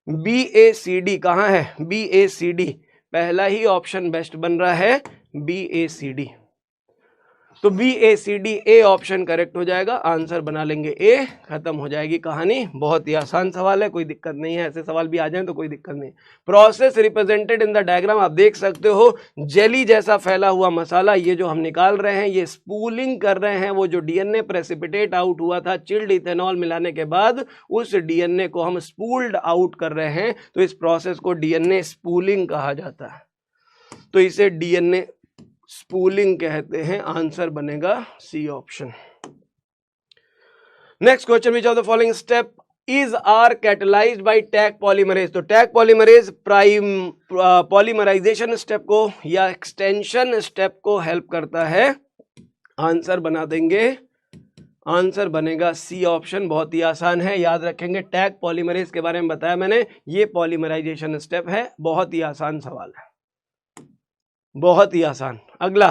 BACD कहाँ है, BACD, पहला ही ऑप्शन बेस्ट बन रहा है BACD। तो BACD ए ऑप्शन करेक्ट हो जाएगा, आंसर बना लेंगे ए, खत्म हो जाएगी कहानी। बहुत ही आसान सवाल है, कोई दिक्कत नहीं है, ऐसे सवाल भी आ जाएं तो कोई दिक्कत नहीं। Process represented in the diagram, आप देख सकते हो जेली जैसा फैला हुआ मसाला, ये जो हम निकाल रहे हैं ये स्पूलिंग कर रहे हैं। वो जो डीएनए प्रेसिपिटेट आउट हुआ था चिल्ड इथेनॉल मिलाने के बाद, उस डीएनए को हम स्पूल्ड आउट कर रहे हैं, तो इस प्रोसेस को डीएनए स्पूलिंग कहा जाता है। तो इसे डीएनए स्पूलिंग कहते हैं, आंसर बनेगा C option. Next question, which of the following step is are catalysed by Taq polymerase. तो टैग पॉलीमरेज पॉलीमराइजेशन स्टेप को या एक्सटेंशन स्टेप को हेल्प करता है, आंसर बना देंगे, आंसर बनेगा सी ऑप्शन। बहुत ही आसान है, याद रखेंगे। टैग पॉलीमरेज के बारे में बताया मैंने, ये पॉलीमराइजेशन स्टेप है, बहुत ही आसान सवाल है, बहुत ही आसान। अगला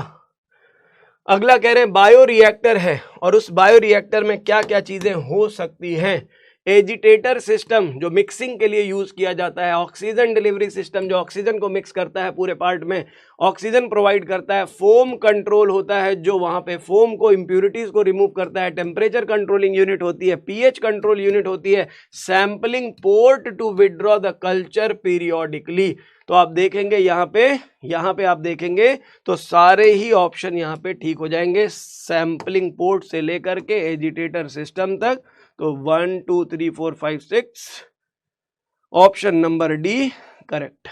कह रहे हैं बायो रिएक्टर है, और उस बायो रिएक्टर में क्या क्या चीजें हो सकती हैं। एजिटेटर सिस्टम जो मिक्सिंग के लिए यूज किया जाता है, ऑक्सीजन डिलीवरी सिस्टम जो ऑक्सीजन को मिक्स करता है पूरे पार्ट में, ऑक्सीजन प्रोवाइड करता है, फोम कंट्रोल होता है जो वहां पे फोम को, इंप्यूरिटीज को रिमूव करता है, टेम्परेचर कंट्रोलिंग यूनिट होती है, पीएच कंट्रोल यूनिट होती है, sampling port to withdraw the culture periodically. तो आप देखेंगे यहाँ पे आप देखेंगे तो सारे ही ऑप्शन यहाँ पे ठीक हो जाएंगे, सैंपलिंग पोर्ट से लेकर के एजिटेटर सिस्टम तक। तो 1 2 3 4 5 6, option number D correct.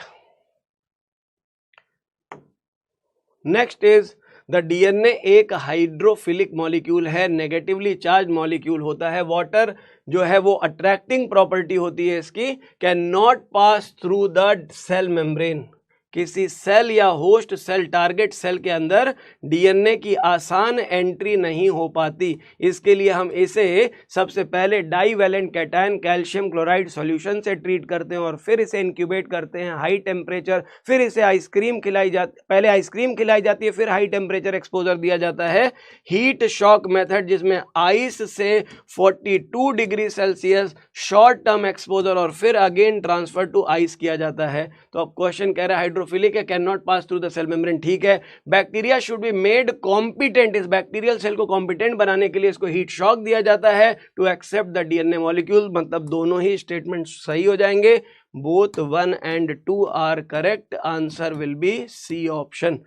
Next is the DNA एक हाइड्रोफिलिक मॉलिक्यूल है, नेगेटिवली चार्ज मॉलिक्यूल होता है। वाटर जो है वो अट्रैक्टिंग प्रॉपर्टी होती है इसकी, can not pass through the cell membrane. किसी सेल या होस्ट सेल, टारगेट सेल के अंदर डीएनए की आसान एंट्री नहीं हो पाती। इसके लिए हम इसे सबसे पहले divalent cation calcium chloride solution से ट्रीट करते हैं और फिर इसे इंक्यूबेट करते हैं हाई टेम्परेचर, फिर इसे आइसक्रीम खिलाई जाती, पहले आइसक्रीम खिलाई जाती है, फिर हाई टेम्परेचर एक्सपोजर दिया जाता है हीट शॉक मेथड, जिसमें आइस से 42 degree Celsius short term exposure और फिर अगेन ट्रांसफर टू आइस किया जाता है। तो अब क्वेश्चन कह रहा है हाइड्रोफिलिक है, can not pass through the cell membrane, ठीक है। Bacteria should be made competent, इस बैक्टीरियल सेल को कॉम्पिटेंट बनाने के लिए इसको हीट शॉक दिया जाता है to accept the DNA molecule. मतलब दोनों ही स्टेटमेंट सही हो जाएंगे। Both 1 and 2 are correct. Answer will be C option,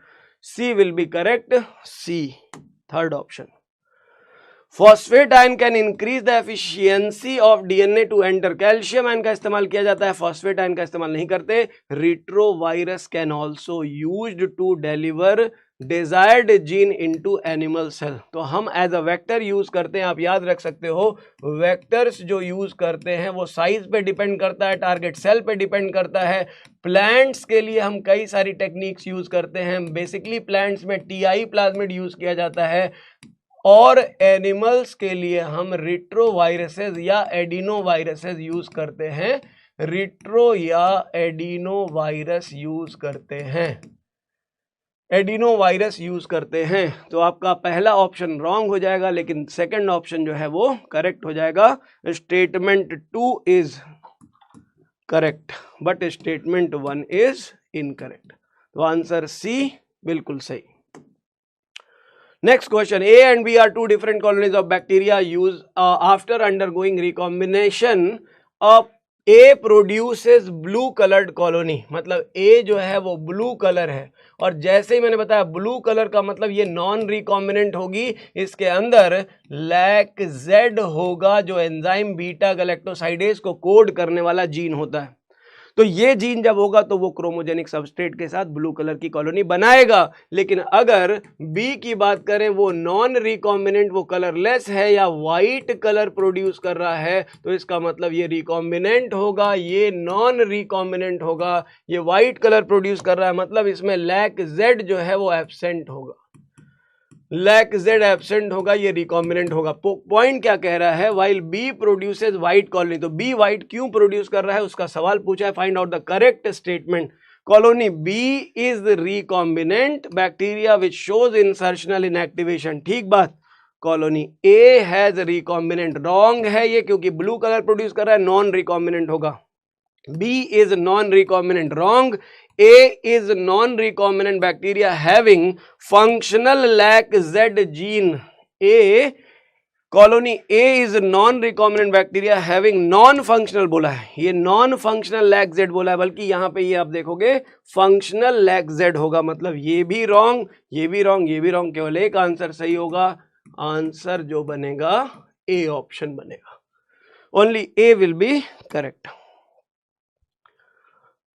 C will be correct, C third option. Phosphate ion can increase the efficiency of DNA to enter, calcium ion का इस्तेमाल किया जाता है, फॉस्फेट आयन का इस्तेमाल नहीं करते। Retrovirus can also used to deliver desired gene into animal cell. तो हम एज अ वेक्टर यूज करते हैं, आप याद रख सकते हो वेक्टर्स जो यूज करते हैं वो साइज पे डिपेंड करता है, टारगेट सेल पे डिपेंड करता है। प्लांट्स के लिए हम कई सारी टेक्निक्स यूज करते हैं, बेसिकली प्लांट्स में टीआई प्लाज्मिड यूज किया जाता है और एनिमल्स के लिए हम रिट्रोवायरसेस या एडिनोवायरसेस यूज करते हैं, रिट्रो या एडिनोवायरस यूज करते हैं, एडिनोवायरस यूज करते हैं। तो आपका पहला ऑप्शन रॉन्ग हो जाएगा, लेकिन सेकंड ऑप्शन जो है वो करेक्ट हो जाएगा। Statement 2 is correct but statement 1 is incorrect. तो आंसर सी बिल्कुल सही। Next question, A and B are two different colonies of bacteria used after undergoing recombination. A produces blue colored colony, मतलब A जो है वो blue color है, और जैसे ही मैंने बताया blue color का मतलब ये नॉन रिकॉम्बिनेंट होगी, इसके अंदर लैक Z होगा जो एंजाइम बीटा गैलेक्टोसाइडेज को कोड करने वाला जीन होता है। तो ये जीन जब होगा तो वो क्रोमोजेनिक सबस्ट्रेट के साथ ब्लू कलर की कॉलोनी बनाएगा। लेकिन अगर बी की बात करें, वो नॉन रिकॉम्बिनेंट, वो कलरलेस है या वाइट कलर प्रोड्यूस कर रहा है, तो इसका मतलब ये रिकॉम्बिनेंट होगा, ये नॉन रिकॉम्बिनेंट होगा। ये वाइट कलर प्रोड्यूस कर रहा है मतलब इसमें लैक जेड जो है वो एब्सेंट होगा, लैक जेड एब्सेंट होगा, ये रिकॉम्बिनेंट होगा। पॉइंट क्या कह रहा है, while B produces white colony, तो बी व्हाइट क्यों प्रोड्यूस कर रहा है उसका सवाल पूछा है। Find out the correct statement. Colony B is recombinant bacteria which shows insertional inactivation, ठीक बात। Colony A has recombinant, wrong है ये क्योंकि ब्लू कलर प्रोड्यूस कर रहा है, नॉन रिकॉम्बिनेंट होगा। B is non recombinant, wrong. A is non-recombinant bacteria having functional lac Z gene. Colony A is non-recombinant bacteria having non-functional बोला है, ये non-functional lac Z बोला है, बल्कि यहाँ पे ये आप देखोगे functional lac Z होगा, मतलब ये भी रॉन्ग, ये भी रॉन्ग, ये भी रॉन्ग, केवल एक आंसर सही होगा। आंसर जो बनेगा ए ऑप्शन बनेगा, only A will be correct.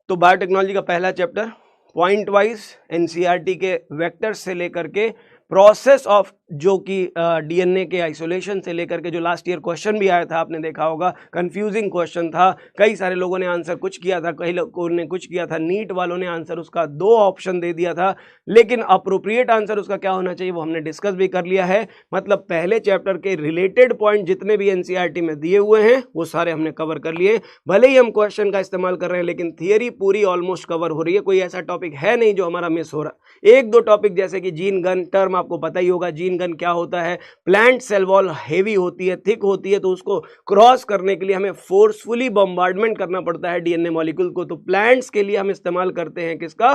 तो बायोटेक्नोलॉजी का पहला चैप्टर पॉइंट वाइज एनसीईआरटी के वेक्टर्स से लेकर के प्रोसेस ऑफ जो कि डीएनए के आइसोलेशन से लेकर के जो लास्ट ईयर क्वेश्चन भी आया था, आपने देखा होगा, कंफ्यूजिंग क्वेश्चन था। कई सारे लोगों ने आंसर कुछ किया था, कई लोगों ने कुछ किया था, नीट वालों ने आंसर उसका 2 ऑप्शन दे दिया था, लेकिन अप्रोप्रिएट आंसर उसका क्या होना चाहिए वो हमने डिस्कस भी कर लिया है। मतलब पहले चैप्टर के रिलेटेड पॉइंट जितने भी एनसीईआरटी में दिए हुए हैं वो सारे हमने कवर कर लिए। भले ही हम क्वेश्चन का इस्तेमाल कर रहे हैं लेकिन थियरी पूरी ऑलमोस्ट कवर हो रही है, कोई ऐसा टॉपिक है नहीं जो हमारा मिस हो रहा। 1-2 टॉपिक जैसे कि जीन गन टर्म आपको पता ही होगा, जीन गन क्या होता है, प्लांट सेल वॉल हेवी होती है, थिक होती है, तो उसको क्रॉस करने के लिए हमें फोर्सफुली बॉम्बार्डमेंट करना पड़ता है डीएनए मॉलिक्यूल को। तो प्लांट्स के लिए हम इस्तेमाल करते हैं किसका,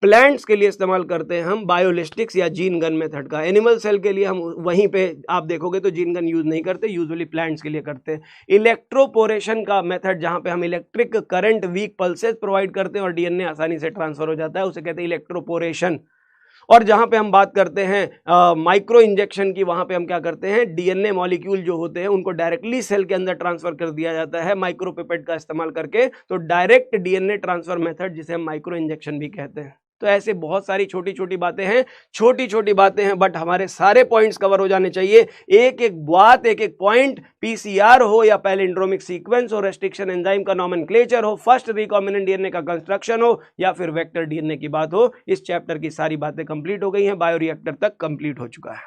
प्लांट्स के लिए इस्तेमाल करते हैं हम बायोलिस्टिक्स या जीन गन मेथड का। एनिमल सेल के लिए हम वहीं पे आप देखोगे तो जीन गन यूज नहीं करते, यूजुअली प्लांट्स के लिए करते हैं। इलेक्ट्रोपोरेशन का मेथड जहां पे हम electric current weak pulses provide करते हैं और डीएनए आसानी से ट्रांसफर हो जाता है, उसे कहते हैं इलेक्ट्रोपोरेशन। और जहां पे हम बात करते हैं माइक्रो इंजेक्शन की, वहां पे हम क्या करते हैं, डीएनए मॉलिक्यूल जो होते हैं उनको डायरेक्टली सेल के अंदर ट्रांसफर कर दिया जाता है माइक्रोपिपेट का इस्तेमाल करके। तो डायरेक्ट डीएनए ट्रांसफर मेथड जिसे हम माइक्रो इंजेक्शन भी कहते हैं। तो ऐसे बहुत सारी छोटी छोटी बातें हैं, छोटी छोटी बातें हैं, बट हमारे सारे पॉइंट्स कवर हो जाने चाहिए। एक एक बात, एक एक पॉइंट, पीसीआर हो या पैलिंड्रोमिक सीक्वेंस हो, रेस्ट्रिक्शन एंजाइम का नॉमेनक्लेचर हो, फर्स्ट रिकॉम्बिनेंट डीएनए का कंस्ट्रक्शन हो, या फिर वेक्टर डीएनए की बात हो, इस चैप्टर की सारी बातें कंप्लीट हो गई हैं, बायोरिएक्टर तक कंप्लीट हो चुका है।